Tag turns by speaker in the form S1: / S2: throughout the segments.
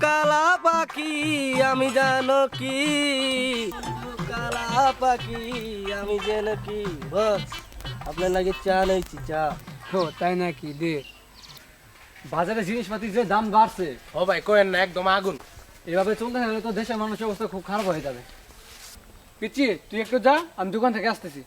S1: কালা পাখি আমি জানো কি, কালা পাখি আমি জানো কি। বস আপনার লাগে চা নইছি চা।
S2: ও তাই নাকি? দে। বাজারে জিনিসপাতির যে দাম বাড়ছে,
S3: ও ভাই কোয়েন না, একদম আগুন।
S2: এভাবে চলতে থাকলে তো দেশের মানুষের অবস্থা খুব খারাপ হয়ে যাবে। পিচ্ছি তুই একটু যা, আমি দোকান থেকে আসতেছি।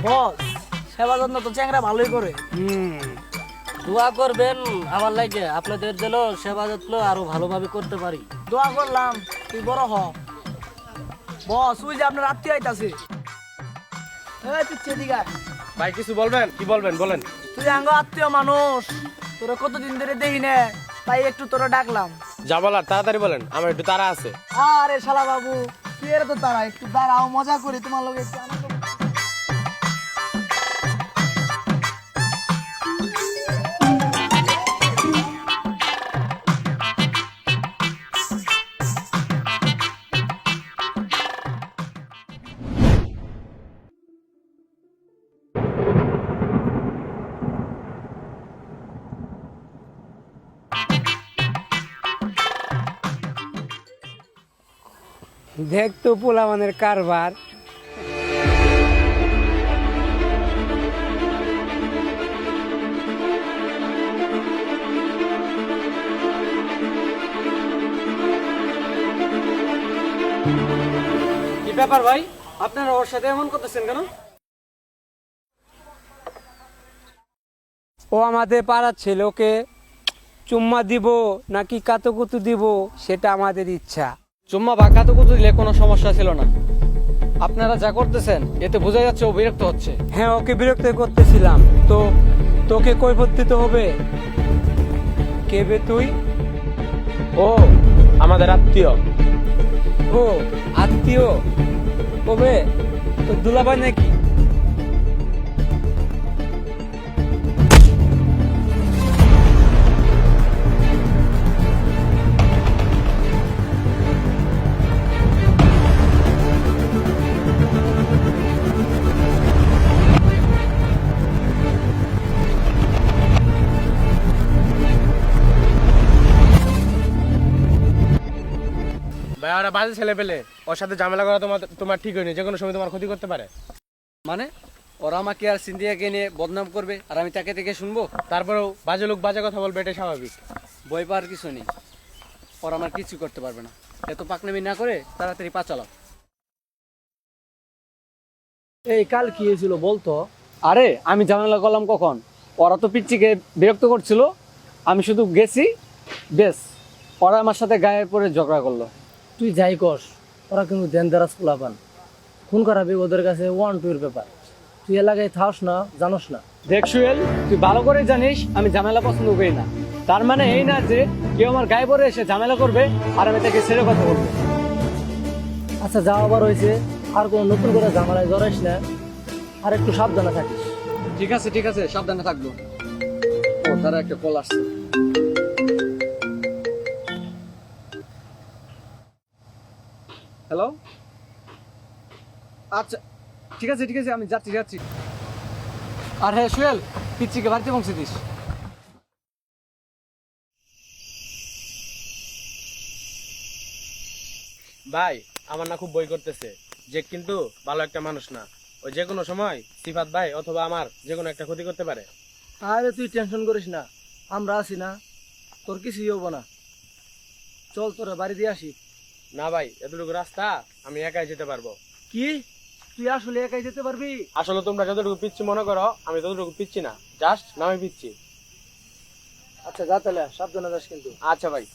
S4: বস সেবা যত্ন তো চ্যাংরা ভালোই করে।
S1: দোয়া করবেন আমার লাগে, আপনাদের যেন সেবা যত্ন আরো ভালোভাবে করতে পারি।
S4: দোয়া করলাম, তুই বড় হ। বস ওই যে আপনার আত্মীয় আইতাছে। এই পিচ্ছে দিঘা,
S3: ভাই কিছু বলবেন? কি বলবেন বলেন।
S4: তুই আঙ্গ আত্মীয় মানুষ, তোরা কতদিন ধরে দেখি না, তাই একটু তোরা ডাকলাম।
S3: যা বলার তাড়াতাড়ি বলেন, আমার একটু তাড়া আছে।
S4: আরে শালা বাবু, তুই এর তো তারা একটু দাঁড়াও, মজা করি তোমার লোক একটু আনন্দ।
S2: দেখ তো পোলামানের কারবার। কি ব্যাপার ভাই, আপনারা ওর সাথে এমন করতেছেন কেন? ও আমাদের পাড়ার ছেলে, ওকে চুম্মা দিব নাকি কাতুকুতু দিব সেটা আমাদের ইচ্ছা। চুম্মা বা কাতুকুতু দিলে কোনো সমস্যা ছিল না, আপনারা যা করতেছেন এতে বোঝা যাচ্ছে ও বিরক্ত হচ্ছে। হ্যাঁ, ওকে বিরক্ত করতেছিলাম তো, তোকে কৈফিয়ত দিতে হবে। কে বে তুই?
S3: ও আমাদের আত্মীয়।
S2: ও আত্মীয়? কবে তো দুলাভাই নাকি?
S3: ভাই ওরা বাজে ছেলে পেলে, ওর সাথে ঝামেলা করা তোমার ঠিক হয়নি, যে কোনো সময় তোমার ক্ষতি করতে পারে।
S2: মানে ওরা আমাকে আর সিন্ধিয়াকে নিয়ে বদনাম করবে আর আমি তাকে থেকে শুনবো?
S3: তারপরেও বাজে লোক বাজে কথা বলবে, এটা স্বাভাবিক।
S2: ভয় পাওয়ার কিছু নেই, ওরা আমার কিছু করতে পারবে না। এত পাকনামি না করে তাড়াতাড়ি পা চালাও।
S4: এই কাল কি হয়েছিল বলতো?
S2: আরে আমি ঝামেলা করলাম কখন? ওরা তো পিচ্চিকে বিরক্ত করছিল, আমি শুধু গেছি, বেশ ওরা আমার সাথে গায়ে পড়ে ঝগড়া করলো।
S4: তুই যাই কস, ওরা কিন্তু দেনদারাজ পোলাপান, খুন করাবি ওদের কাছে 1-2 এর ব্যাপার। তুই এলাকায় থাস না, জানোস না।
S2: দেখ সুয়েল, তুই ভালো করে জানিস আমি ঝামেলা পছন্দ করি না। তার মানে এই না যে কেউ আমার গায়ে পড়ে এসে ঝামেলা করবে আর আমি তাকে ছেড়ে কথা বলবো।
S4: আচ্ছা যা আবার হয়েছে, আর কোনো নতুন করে ঝামেলায় জড়াইস না, আর একটু সাবধানে থাকিস।
S2: ঠিক আছে ঠিক আছে, সাবধানে থাকবো। ও তারা একটা কল আসছে। হ্যালো, আচ্ছা ঠিক আছে ঠিক আছে, আমি যাচ্ছি যাচ্ছি। আর হ্যাঁ সুয়েল, পিচ্চিকে বাড়িতে পৌঁছে দিস।
S3: ভাই আমার না খুব বই করতেছে, যে কিন্তু ভালো একটা মানুষ না, ওই যে কোনো সময় সিফাত ভাই অথবা আমার যে কোনো একটা ক্ষতি করতে পারে।
S4: আরে তুই টেনশন করিস না, আমরা আছি না, তোর কিছুই হবো না। চল তোরা বাড়ি দিয়ে আসি।
S3: না ভাই, এতটুকু রাস্তা আমি একাই যেতে পারবো।
S4: কি তুই আসলে একাই যেতে পারবি?
S3: আসলে তোমরা যতটুকু পিচ্ছি মনে করো, আমি ততটুকু পিচ্ছি না, জাস্ট নামে পিচ্ছি।
S4: আচ্ছা যা তাহলে, সাবধানে যাস কিন্তু।
S3: আচ্ছা ভাই।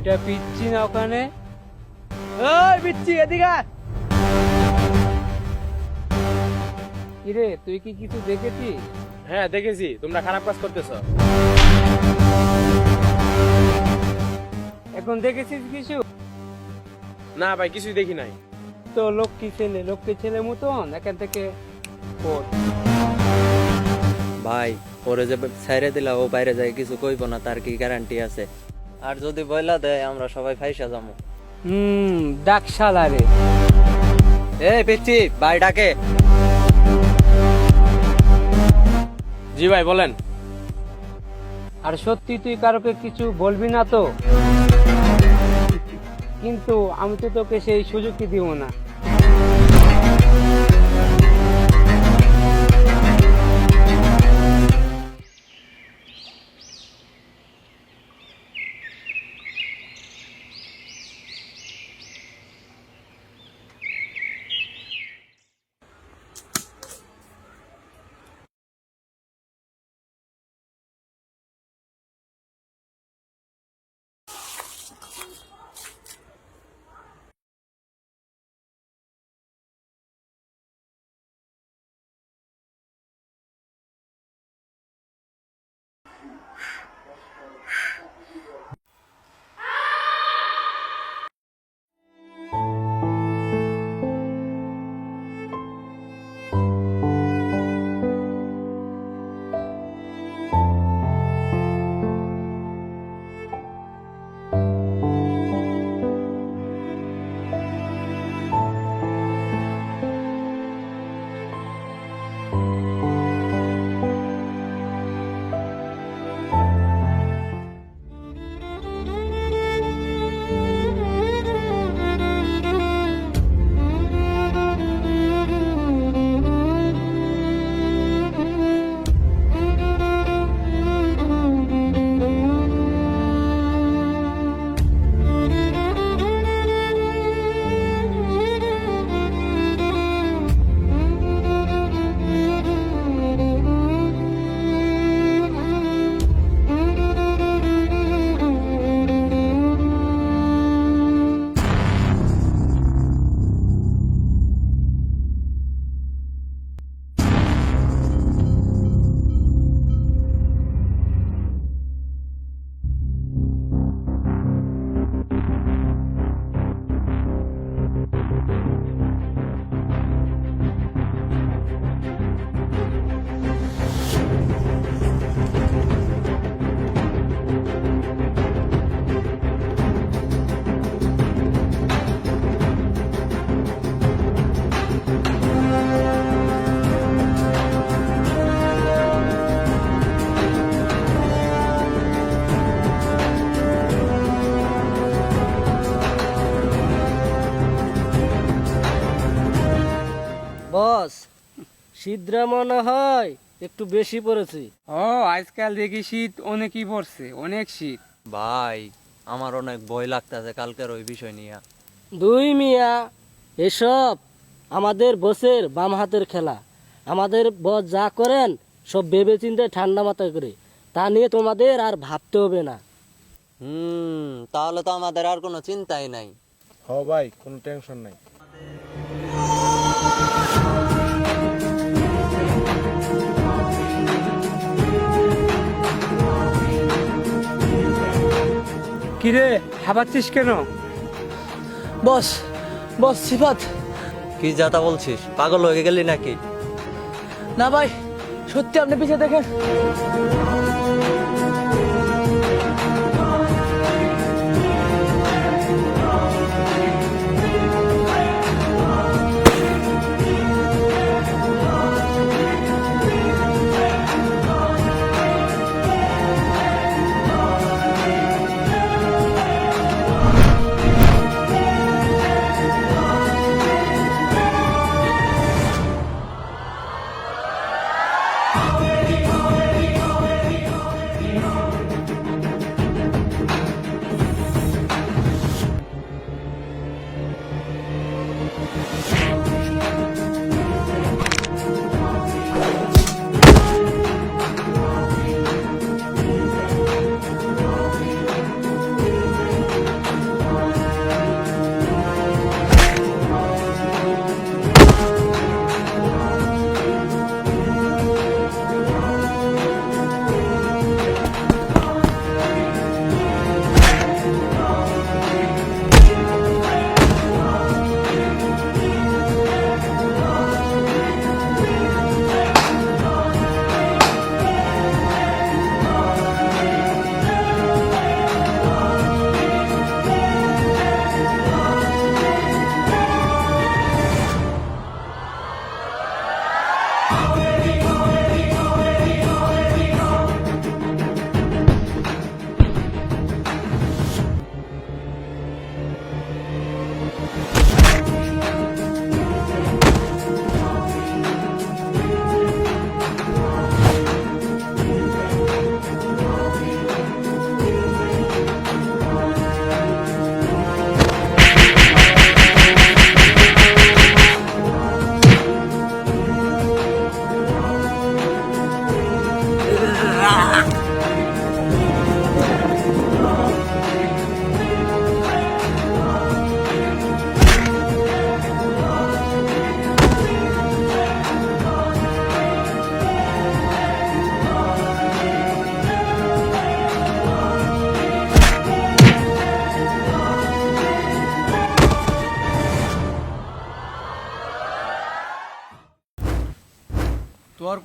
S2: ওইটা পিচ্ছি না ওখানে।
S1: ওই বিচ্ছি এদিকে আয়।
S2: কিরে তুই কি কিছু দেখেছিস?
S3: হ্যাঁ দেখেছি, তোমরা খারাপ কাজ করতেছো।
S2: এখন দেখেছিস কিছু?
S3: না ভাই, কিছুই দেখি নাই।
S2: তো লক্ষ্মী ছেলে মতন এখান থেকে ওঠ।
S5: ভাই পরে যে ছাইরে দিলা ও বাইরে যায় কিছু কইব না, তার কি গ্যারান্টি আছে? আর যদি বইলা দেয় আমরা সবাই ফাইসা যাবো।
S2: ডাক শালারে।
S5: এ পিচ্ছি ভাই ডাকে।
S3: জি ভাই বলেন।
S2: আর সত্যি তুই কারোকে কিছু বলবি না তো? কিন্তু আমি তো তোকে সেই সুযোগই দিব না।
S1: বস, শীতটা মনে হয় একটু বেশি পড়েছে।
S2: ও আজকাল দেখি শীত অনেকই পড়ছে, অনেক শীত।
S5: ভাই আমার অনেক ভয় লাগতেছে কালকের ওই বিষয় নিয়ে।
S1: দুই মিয়া, এসব আমাদের বসের বাম হাতের খেলা। আমাদের বস যা করেন সব ভেবে চিন্তে ঠান্ডা মাথায় করে, তা নিয়ে তোমাদের আর ভাবতে হবে না।
S5: তাহলে তো আমাদের আর কোনো চিন্তাই নাই।
S3: হ ভাই, কোনো টেনশন নাই।
S2: কিরে হাবাচ্ছিস কেন?
S4: বস বস সিফাত।
S5: কি যাতা বলছিস, পাগল হয়ে গেলি নাকি?
S4: না ভাই, সত্যি আপনি পিছিয়ে দেখেন।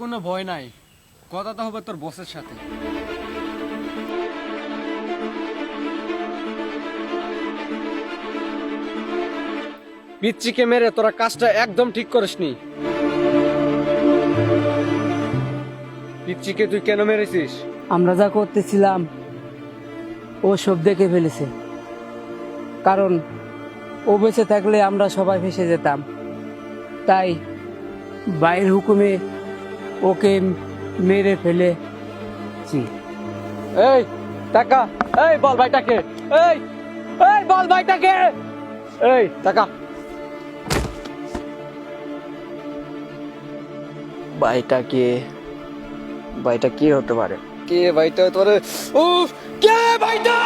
S2: কোনো ভয় নাই, কথা তো হবে তোর বসের সাথে। পিচ্চিকে মেরে তোরা কাজটা একদম ঠিক করিসনি। পিচ্চিকে তুই কেন মেরেছিস?
S6: আমরা যা করতেছিলাম ও সব দেখে ফেলেছে, কারণ ও বেঁচে থাকলে আমরা সবাই ফেসে যেতাম। তাই বাইরের হুকুমে ওকে মেরে ফেলেছি।
S2: এই টাকা, এই বল ভাইটাকে, এই এই বল ভাইটাকে, এই টাকা।
S5: ভাইটা কি হতে পারে?
S2: কে ভাইটা তোরে? উফ, কে ভাইটা?